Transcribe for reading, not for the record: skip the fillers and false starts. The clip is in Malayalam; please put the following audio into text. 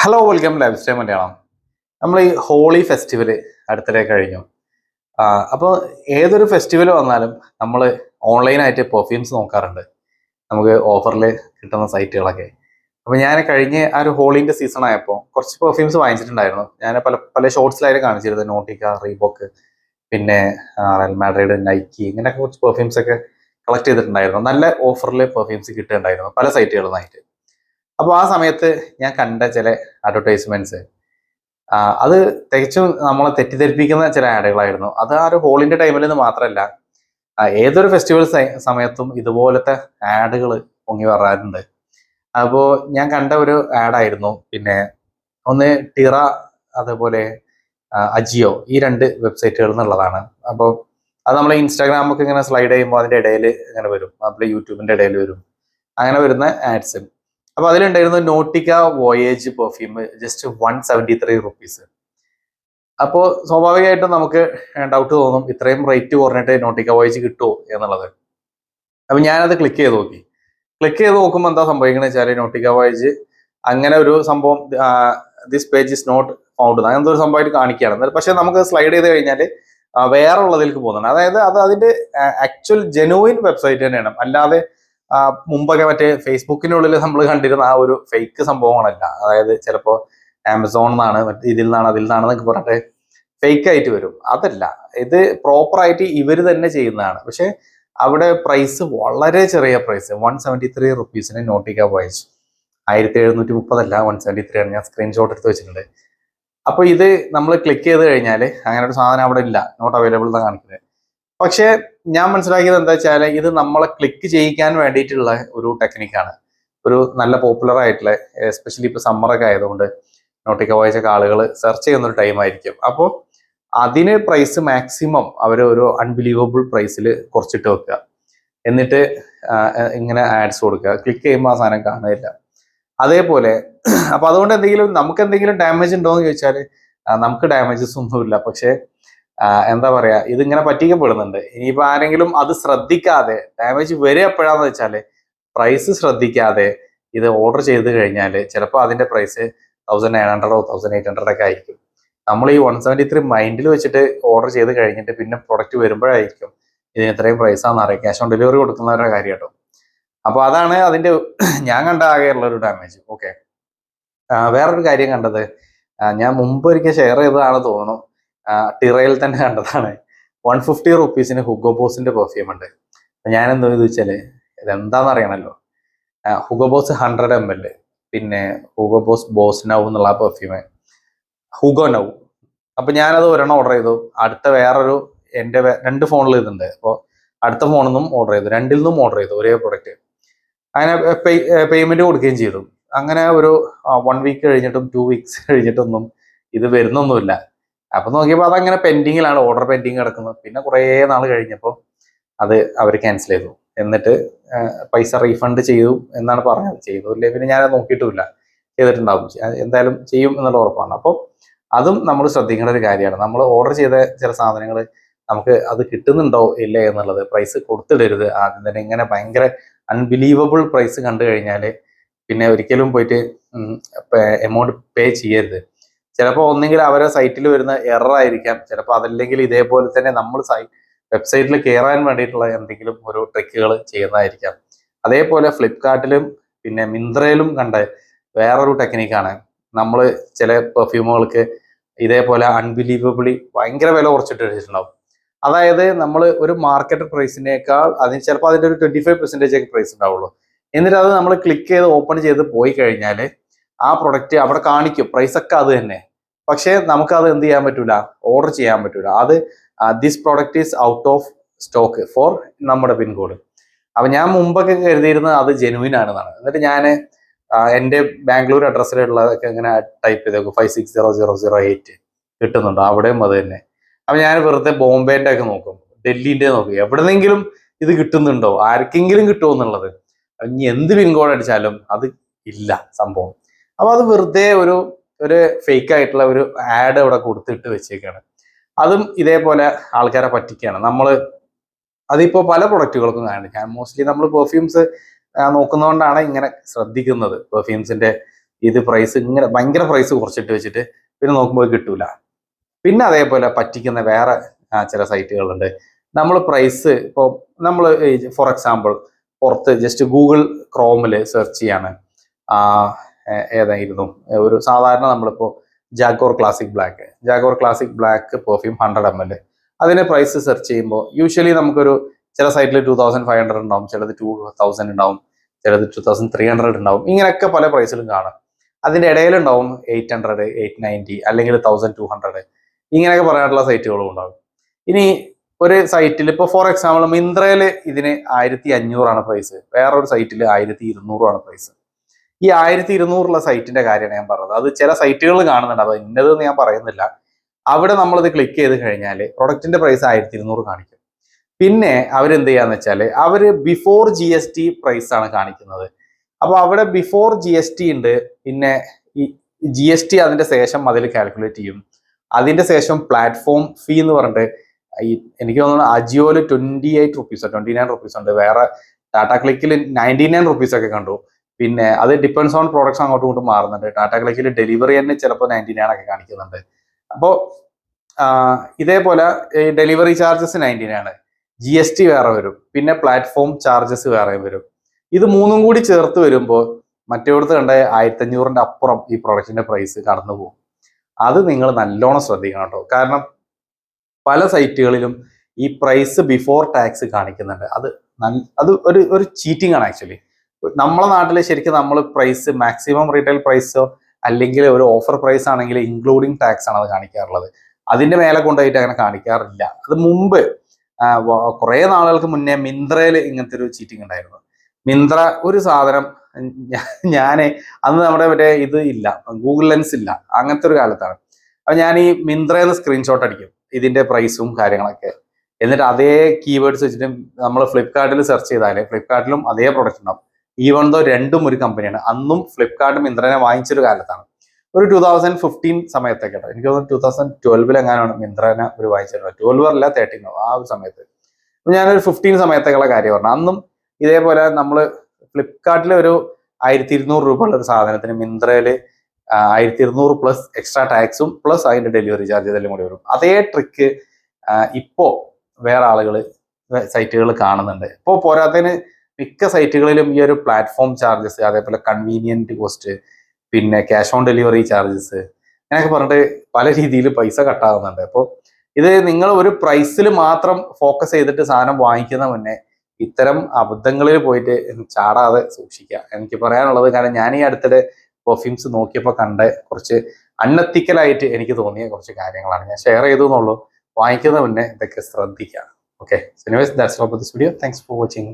Hello welcome life style Malayalam. നമ്മൾ ഈ ഹോളി ഫെസ്റ്റിവൽ അടുത്തിടെ കഴിഞ്ഞു. അപ്പോൾ ഏതൊരു ഫെസ്റ്റിവൽ വന്നാലും നമ്മൾ ഓൺലൈനായിട്ട് പെർഫ്യൂംസ് നോക്കാറുണ്ട്, നമുക്ക് ഓഫറിൽ കിട്ടുന്ന സൈറ്റുകളൊക്കെ. അപ്പോൾ ഞാൻ കഴിഞ്ഞ ആ ഒരു ഹോളിൻ്റെ സീസൺ ആയപ്പോൾ കുറച്ച് പെർഫ്യൂംസ് വാങ്ങിച്ചിട്ടുണ്ടായിരുന്നു. ഞാൻ പല പല ഷോർട്സിലായിട്ട് കാണിച്ചിരുന്നത് നോട്ടിക്ക, റീബോക്ക്, പിന്നെ റയൽ മാഡ്രിഡ്, നൈക്കി, ഇങ്ങനെയൊക്കെ കുറച്ച് പെർഫ്യൂംസ് ഒക്കെ കളക്ട് ചെയ്തിട്ടുണ്ടായിരുന്നു. നല്ല ഓഫറിൽ പെർഫ്യൂംസ് കിട്ടുന്നുണ്ടായിരുന്നു പല സൈറ്റുകളിൽ നിന്നായിട്ട്. അപ്പോൾ ആ സമയത്ത് ഞാൻ കണ്ട ചില അഡ്വർടൈസ്മെന്റ്സ്, അത് തികച്ചും നമ്മളെ തെറ്റിദ്ധരിപ്പിക്കുന്ന ചില ആഡുകളായിരുന്നു. അത് ആ ഒരു ഹോളിന്റെ ടൈമിൽ നിന്ന് മാത്രമല്ല, ഏതൊരു ഫെസ്റ്റിവൽ സമയത്തും ഇതുപോലത്തെ ആഡുകൾ പൊങ്ങി വരാറുണ്ട്. അപ്പോൾ ഞാൻ കണ്ട ഒരു ആഡായിരുന്നു, പിന്നെ ഒന്ന് ടിറ, അതേപോലെ അജിയോ, ഈ രണ്ട് വെബ്സൈറ്റുകളിൽ നിന്നുള്ളതാണ്. അപ്പോൾ അത് നമ്മൾ ഇൻസ്റ്റാഗ്രാമൊക്കെ ഇങ്ങനെ സ്ലൈഡ് ചെയ്യുമ്പോൾ അതിൻ്റെ ഇടയിൽ ഇങ്ങനെ വരും, നമ്മുടെ യൂട്യൂബിൻ്റെ ഇടയിൽ വരും, അങ്ങനെ വരുന്ന ആഡ്സ്. അപ്പൊ അതിലുണ്ടായിരുന്നു നോട്ടിക്ക വോയേജ് പെർഫ്യൂം, ജസ്റ്റ് 173 റുപ്പീസ്. അപ്പോൾ സ്വാഭാവികമായിട്ടും നമുക്ക് ഡൗട്ട് തോന്നും, ഇത്രയും റേറ്റ് കുറഞ്ഞിട്ട് നോട്ടിക്ക വോയേജ് കിട്ടുമോ എന്നുള്ളത്. അപ്പൊ ഞാനത് ക്ലിക്ക് ചെയ്ത് നോക്കി. ക്ലിക്ക് ചെയ്ത് നോക്കുമ്പോൾ എന്താ സംഭവിക്കുന്നത് വെച്ചാൽ, നോട്ടിക്ക വോയേജ് അങ്ങനെ ഒരു സംഭവം, this page is not found, അങ്ങനത്തെ ഒരു സംഭവമായിട്ട് കാണിക്കുകയാണ്. പക്ഷെ നമുക്ക് സ്ലൈഡ് ചെയ്ത് കഴിഞ്ഞാൽ വേറെ ഉള്ളതിലേക്ക് പോകുന്നുണ്ട്. അതായത് അത് അതിന്റെ ആക്ച്വൽ ജെനുവിൻ വെബ്സൈറ്റ് തന്നെയാണ്, അല്ലാതെ മുമ്പൊക്കെ മറ്റേ ഫേസ്ബുക്കിനുള്ളിൽ നമ്മൾ കണ്ടിരുന്ന ആ ഒരു ഫേക്ക് സംഭവങ്ങളല്ല. അതായത് ചിലപ്പോൾ ആമസോൺ നിന്നാണ്, ഇതിൽ നിന്നാണ്, അതിൽ നിന്നാണെന്നൊക്കെ പറഞ്ഞിട്ട് ഫേക്ക് ആയിട്ട് വരും. അതല്ല, ഇത് പ്രോപ്പറായിട്ട് ഇവർ തന്നെ ചെയ്യുന്നതാണ്. പക്ഷെ അവിടെ പ്രൈസ് വളരെ ചെറിയ പ്രൈസ്, 173 റുപ്പീസിന് നോട്ടിക്ക വോയേജ്. 1730 173 ആണ്. ഞാൻ സ്ക്രീൻഷോട്ട് എടുത്ത് വെച്ചിട്ടുണ്ട്. അപ്പോൾ ഇത് നമ്മൾ ക്ലിക്ക് ചെയ്ത് കഴിഞ്ഞാൽ അങ്ങനെ ഒരു സാധനം അവിടെ ഇല്ല, നോട്ട് അവൈലബിൾ എന്നാണ് കാണിക്കുന്നത്. പക്ഷെ ഞാൻ മനസ്സിലാക്കിയത് എന്താ വെച്ചാൽ, ഇത് നമ്മളെ ക്ലിക്ക് ചെയ്യിക്കാൻ വേണ്ടിയിട്ടുള്ള ഒരു ടെക്നിക്കാണ്. ഒരു നല്ല പോപ്പുലർ ആയിട്ടുള്ള, എസ്പെഷ്യലി ഇപ്പൊ സമ്മറൊക്കെ ആയതുകൊണ്ട് നോട്ടിക്ക വോയേജ് ആളുകൾ സെർച്ച് ചെയ്യുന്ന ഒരു ടൈം ആയിരിക്കും. അപ്പോൾ അതിന് പ്രൈസ് മാക്സിമം അവർ ഒരു അൺബിലീവബിൾ പ്രൈസിൽ കുറച്ചിട്ട് വെക്കുക, എന്നിട്ട് ഇങ്ങനെ ആഡ്സ് കൊടുക്കുക. ക്ലിക്ക് ചെയ്യുമ്പോൾ ആ സാധനം കാണുന്നില്ല. അതേപോലെ അപ്പൊ അതുകൊണ്ട് നമുക്ക് എന്തെങ്കിലും ഡാമേജ് ഉണ്ടോ എന്ന് ചോദിച്ചാൽ, നമുക്ക് ഡാമേജസ് ഒന്നുമില്ല. പക്ഷെ എന്താ പറയാ, ഇതിങ്ങനെ പറ്റിക്കപ്പെടുന്നുണ്ട്. ഇനിയിപ്പോ ആരെങ്കിലും അത് ശ്രദ്ധിക്കാതെ, ഡാമേജ് വരെ എപ്പോഴാന്ന് വെച്ചാല് പ്രൈസ് ശ്രദ്ധിക്കാതെ ഇത് ഓർഡർ ചെയ്ത് കഴിഞ്ഞാൽ ചിലപ്പോൾ അതിന്റെ പ്രൈസ് 1900 1800 ഒക്കെ ആയിരിക്കും. നമ്മൾ ഈ 173 മൈൻഡിൽ വെച്ചിട്ട് ഓർഡർ ചെയ്ത് കഴിഞ്ഞിട്ട് പിന്നെ പ്രൊഡക്റ്റ് വരുമ്പോഴായിരിക്കും ഇതിന് ഇത്രയും പ്രൈസാന്ന് അറിയാം. ക്യാഷ് ഓൺ ഡെലിവറി കൊടുക്കുന്നവരുടെ കാര്യം കേട്ടോ. അപ്പൊ അതാണ് അതിന്റെ ഞാൻ കണ്ട ആകെയുള്ള ഒരു ഡാമേജ്. ഓക്കെ, വേറൊരു കാര്യം കണ്ടത്, ഞാൻ മുമ്പ് ഒരിക്കൽ ഷെയർ ചെയ്തതാണ് തോന്നുന്നു, ടിറയിൽ തന്നെ കണ്ടതാണ്. 150 റുപ്പീസിന് ഹുഗോ ബോസിന്റെ പെർഫ്യൂം ഉണ്ട്. ഞാൻ എന്തോ ചോദിച്ചാല്, ഇതെന്താന്ന് അറിയണല്ലോ. ഹുഗോ ബോസ് 100 ml, പിന്നെ ഹുഗോ ബോസ് ബോസ് നൗ എന്നുള്ള പെർഫ്യൂം, ഹുഗോ നൗ. അപ്പൊ ഞാനത് ഒരെണ്ണം ഓർഡർ ചെയ്തു. അടുത്ത വേറൊരു, എൻ്റെ രണ്ട് ഫോണിൽ ഇതുണ്ട്. അപ്പോൾ അടുത്ത ഫോണിൽ നിന്നും ഓർഡർ ചെയ്തു, രണ്ടിൽ നിന്നും ഓർഡർ ചെയ്തു ഒരേ പ്രൊഡക്റ്റ്. അങ്ങനെ പേയ്മെന്റ് കൊടുക്കുകയും ചെയ്തു. അങ്ങനെ ഒരു 1 വീക്ക് കഴിഞ്ഞിട്ടും 2 വീക്സ് കഴിഞ്ഞിട്ടൊന്നും ഇത് വരുന്നൊന്നുമില്ല. അപ്പൊ നോക്കിയപ്പോൾ അതങ്ങനെ പെൻഡിങ്ങിലാണ്, ഓർഡർ പെൻഡിങ് കിടക്കുന്നത്. പിന്നെ കുറേ നാൾ കഴിഞ്ഞപ്പോൾ അത് അവർ ക്യാൻസൽ ചെയ്തു. എന്നിട്ട് പൈസ റീഫണ്ട് ചെയ്തു എന്നാണ് പറഞ്ഞത്. ചെയ്തു ഇല്ലേ പിന്നെ ഞാൻ നോക്കിയിട്ടുമില്ല. ചെയ്തിട്ടുണ്ടാവും, എന്തായാലും ചെയ്യും എന്നുള്ള ഉറപ്പാണ്. അപ്പോൾ അതും നമ്മൾ ശ്രദ്ധിക്കേണ്ട ഒരു കാര്യമാണ്. നമ്മൾ ഓർഡർ ചെയ്ത ചില സാധനങ്ങൾ നമുക്ക് അത് കിട്ടുന്നുണ്ടോ ഇല്ലേ എന്നുള്ളത് പ്രൈസ് കൊടുത്തിടരുത് ആദ്യം തന്നെ. ഇങ്ങനെ ഭയങ്കര അൺബിലീവബിൾ പ്രൈസ് കണ്ടു കഴിഞ്ഞാൽ പിന്നെ ഒരിക്കലും പോയിട്ട് എമൗണ്ട് പേ ചെയ്യരുത്. ചിലപ്പോൾ ഒന്നെങ്കിൽ അവരെ സൈറ്റിൽ വരുന്ന എറർ ആയിരിക്കാം, ചിലപ്പോൾ അതല്ലെങ്കിൽ ഇതേപോലെ തന്നെ നമ്മൾ വെബ്സൈറ്റിൽ കയറാൻ വേണ്ടിയിട്ടുള്ള എന്തെങ്കിലും ഒരു ട്രിക്കുകൾ ചെയ്യുന്നതായിരിക്കാം. അതേപോലെ ഫ്ലിപ്കാർട്ടിലും പിന്നെ മിന്ത്രയിലും കണ്ട വേറൊരു ടെക്നിക്കാണ്, നമ്മൾ ചില പെർഫ്യൂമുകൾക്ക് ഇതേപോലെ അൺബിലീവബിളി ഭയങ്കര വില കുറച്ചിട്ട് വെച്ചിട്ടുണ്ടാവും. അതായത് നമ്മൾ ഒരു മാർക്കറ്റ് പ്രൈസിനേക്കാൾ അതിന് ചിലപ്പോൾ അതിൻ്റെ ഒരു 25% ഒക്കെ പ്രൈസ് ഉണ്ടാവുള്ളൂ. എന്നിട്ട് അത് നമ്മൾ ക്ലിക്ക് ചെയ്ത് ഓപ്പൺ ചെയ്ത് പോയി കഴിഞ്ഞാൽ ആ പ്രൊഡക്റ്റ് അവിടെ കാണിക്കും, പ്രൈസ് ഒക്കെ അത് തന്നെ. പക്ഷേ നമുക്കത് എന്ത് ചെയ്യാൻ പറ്റൂല, ഓർഡർ ചെയ്യാൻ പറ്റൂല. അത് this product is out of stock for നമ്മുടെ പിൻകോഡ്. അപ്പൊ ഞാൻ മുമ്പൊക്കെ കരുതിയിരുന്നത് അത് ജെനുവിൻ ആണെന്നാണ്. എന്നിട്ട് ഞാൻ എൻ്റെ ബാംഗ്ലൂർ അഡ്രസ്സിലുള്ളതൊക്കെ ഇങ്ങനെ ടൈപ്പ് ചെയ്തേക്കും, 560008 കിട്ടുന്നുണ്ട്, അവിടെയും അത് തന്നെ. അപ്പൊ ഞാൻ വെറുതെ ബോംബെന്റെ ഒക്കെ നോക്കും, ഡൽഹിന്റെ നോക്കും, എവിടെന്നെങ്കിലും ഇത് കിട്ടുന്നുണ്ടോ, ആർക്കെങ്കിലും കിട്ടുമോ എന്നുള്ളത്. ഇനി എന്ത് പിൻകോഡ് അടിച്ചാലും അത് ഇല്ല സംഭവം. അപ്പൊ അത് വെറുതെ ഒരു ഒരു ഫേക്ക് ആയിട്ടുള്ള ഒരു ആഡ് അവിടെ കൊടുത്തിട്ട് വെച്ചേക്കാണ്. അതും ഇതേപോലെ ആൾക്കാരെ പറ്റിക്കുകയാണ്. അതിപ്പോ പല പ്രൊഡക്റ്റുകൾക്കും കാണും. ഞാൻ മോസ്റ്റ്ലി നമ്മൾ പെർഫ്യൂംസ് നോക്കുന്നതുകൊണ്ടാണ് ഇങ്ങനെ ശ്രദ്ധിക്കുന്നത്. പെർഫ്യൂംസിന്റെ ഇത് പ്രൈസ് ഇങ്ങനെ ഭയങ്കര പ്രൈസ് കുറച്ചിട്ട് വെച്ചിട്ട് പിന്നെ നോക്കുമ്പോൾ കിട്ടൂല. പിന്നെ അതേപോലെ പറ്റിക്കുന്ന വേറെ ചില സൈറ്റുകളുണ്ട്. നമ്മൾ പ്രൈസ് ഇപ്പോൾ നമ്മൾ ഫോർ എക്സാമ്പിൾ പുറത്ത് ജസ്റ്റ് ഗൂഗിൾ ക്രോമിൽ സെർച്ച് ചെയ്യാണ് ഏതായിരുന്നു ഒരു സാധാരണ നമ്മളിപ്പോൾ Jaguar classic black perfume 100 ml അതിന് പ്രൈസ് സെർച്ച് ചെയ്യുമ്പോൾ യൂഷ്വലി നമുക്കൊരു ചില സൈറ്റിൽ 2500 ഉണ്ടാവും, ചിലത് 2000 ഉണ്ടാവും, ചിലത് 2300 ഉണ്ടാവും. ഇങ്ങനെയൊക്കെ പല പ്രൈസിലും കാണാം. അതിൻ്റെ ഇടയിലുണ്ടാവും 800, 890 അല്ലെങ്കിൽ 1200 ഇങ്ങനെയൊക്കെ പറയാനുള്ള സൈറ്റുകളും ഉണ്ടാവും. ഇനി ഒരു സൈറ്റിൽ ഇപ്പോൾ ഫോർ എക്സാമ്പിൾ മിന്ത്രയിൽ ഇതിന് 1500 പ്രൈസ്, വേറൊരു സൈറ്റിൽ 1200 പ്രൈസ്. ഈ 1200 സൈറ്റിന്റെ കാര്യമാണ് ഞാൻ പറഞ്ഞത്. അത് ചില സൈറ്റുകൾ കാണുന്നുണ്ട്, അത് ഇന്നതെന്ന് ഞാൻ പറയുന്നില്ല. അവിടെ നമ്മളിത് ക്ലിക്ക് ചെയ്ത് കഴിഞ്ഞാൽ പ്രൊഡക്റ്റിന്റെ പ്രൈസ് 1200 കാണിക്കും. പിന്നെ അവരെന്ത് ചെയ്യാന്ന് വെച്ചാൽ അവര് ബിഫോർ GST പ്രൈസ് ആണ് കാണിക്കുന്നത്. അപ്പൊ അവിടെ ബിഫോർ GST ഉണ്ട്, പിന്നെ ഈ GST അതിന്റെ ശേഷം അതിൽ കാൽക്കുലേറ്റ് ചെയ്യും. അതിന്റെ ശേഷം പ്ലാറ്റ്ഫോം ഫീ എന്ന് പറഞ്ഞിട്ട് എനിക്ക് തോന്നുന്നു അജിയോയിൽ 28 റുപ്പീസോ 29 റുപ്പീസ് ഉണ്ട്, വേറെ ടാറ്റ ക്ലിക്കിൽ 99 റുപ്പീസ് ഒക്കെ കണ്ടു. പിന്നെ അത് ഡിപ്പെൻഡ്സ് ഓൺ പ്രോഡക്ട്സ് അങ്ങോട്ടും ഇങ്ങോട്ടും മാറുന്നുണ്ട്. ടാറ്റ ക്ലിക്കിൽ ഡെലിവറി തന്നെ ചിലപ്പോൾ 99 ഒക്കെ കാണിക്കുന്നുണ്ട്. അപ്പോൾ ഇതേപോലെ ഡെലിവറി ചാർജസ് 99, GST വേറെ വരും, പിന്നെ പ്ലാറ്റ്ഫോം ചാർജസ് വേറെ വരും. ഇത് മൂന്നും കൂടി ചേർത്ത് വരുമ്പോൾ മറ്റേടത്ത് കണ്ട 1500 അപ്പുറം ഈ പ്രൊഡക്റ്റിന്റെ പ്രൈസ് കടന്നു പോകും. അത് നിങ്ങൾ നല്ലോണം ശ്രദ്ധിക്കണം കേട്ടോ. കാരണം പല സൈറ്റുകളിലും ഈ പ്രൈസ് ബിഫോർ ടാക്സ് കാണിക്കുന്നുണ്ട്. അത് ഒരു ചീറ്റിംഗ് ആണ് ആക്ച്വലി. നമ്മളെ നാട്ടിൽ ശരിക്കും നമ്മൾ പ്രൈസ് മാക്സിമം റീറ്റെയിൽ പ്രൈസോ അല്ലെങ്കിൽ ഒരു ഓഫർ പ്രൈസ് ആണെങ്കിൽ ഇൻക്ലൂഡിങ് ടാക്സ് ആണ് അത് കാണിക്കാറുള്ളത്. അതിന്റെ മേലെ കൊണ്ടുപോയിട്ട് അങ്ങനെ കാണിക്കാറില്ല. അത് മുമ്പ് കുറെ നാളുകൾക്ക് മുന്നേ മിന്ത്രയിൽ ഇങ്ങനത്തെ ഒരു ചീറ്റിംഗ് ഉണ്ടായിരുന്നു. മിന്ത്ര ഒരു സാധനം ഞാന് അന്ന് നമ്മുടെ മറ്റേ ഇത് ഇല്ല, ഗൂഗിൾ ലെൻസ് ഇല്ല, അങ്ങനത്തെ ഒരു കാലത്താണ്. അപ്പൊ ഞാൻ ഈ മിന്ത്രയിൽ സ്ക്രീൻഷോട്ട് അടിക്കും ഇതിന്റെ പ്രൈസും കാര്യങ്ങളൊക്കെ. എന്നിട്ട് അതേ കീവേഡ്സ് വെച്ചിട്ട് നമ്മൾ ഫ്ലിപ്കാർട്ടിൽ സെർച്ച് ചെയ്താൽ ഫ്ലിപ്കാർട്ടിലും അതേ പ്രൊഡക്റ്റ് ഉണ്ടാവും. ഈവൺ ദോ രണ്ടും ഒരു കമ്പനിയാണ്. അന്നും ഫ്ലിപ്കാർട്ട് മിന്ത്രനെ വാങ്ങിച്ചൊരു കാലത്താണ്, ഒരു 2015 സമയത്തൊക്കെ കേട്ടോ. എനിക്ക് തോന്നുന്നു 2012 എങ്ങനെയാണ് മിന്ത്രനെ ഒരു വാങ്ങിച്ചത്, 12 അല്ല 13 ആ ഒരു സമയത്ത്. അപ്പൊ ഞാനൊരു 15 സമയത്തേക്കുള്ള കാര്യം പറഞ്ഞു. അന്നും ഇതേപോലെ നമ്മൾ ഫ്ലിപ്കാർട്ടിൽ ഒരു 1200 രൂപ ഉള്ള ഒരു സാധനത്തിന് മിന്ത്രയില് 1200 പ്ലസ് എക്സ്ട്രാ ടാക്സും പ്ലസ് അതിന്റെ ഡെലിവറി ചാർജ് ഇതെല്ലാം കൂടി വരും. അതേ ട്രിക്ക് ഇപ്പോ വേറെ ആളുകൾ സൈറ്റുകൾ കാണുന്നുണ്ട്. ഇപ്പോൾ പോരാത്തതിന് മിക്ക സൈറ്റുകളിലും ഈ ഒരു പ്ലാറ്റ്ഫോം ചാർജസ്, അതേപോലെ കൺവീനിയന്റ് കോസ്റ്റ്, പിന്നെ ക്യാഷ് ഓൺ ഡെലിവറി ചാർജസ് അങ്ങനെയൊക്കെ പറഞ്ഞിട്ട് പല രീതിയിൽ പൈസ കട്ടാകുന്നുണ്ട്. അപ്പോൾ ഇത് നിങ്ങൾ ഒരു പ്രൈസിൽ മാത്രം ഫോക്കസ് ചെയ്തിട്ട് സാധനം വാങ്ങിക്കുന്ന മുന്നേ ഇത്തരം അബദ്ധങ്ങളിൽ പോയിട്ട് ചാടാതെ സൂക്ഷിക്കുക. എനിക്ക് പറയാനുള്ളത്, കാരണം ഞാൻ ഈ അടുത്തിടെ പെർഫ്യൂംസ് നോക്കിയപ്പോൾ കണ്ട കുറച്ച് അൺഎത്തിക്കലായിട്ട് എനിക്ക് തോന്നിയ കുറച്ച് കാര്യങ്ങളാണ് ഞാൻ ഷെയർ ചെയ്തു എന്നുള്ളൂ. വാങ്ങിക്കുന്ന മുന്നേ ഇതൊക്കെ ശ്രദ്ധിക്കുക. Okay, anyways that's all for this video. Thanks for watching.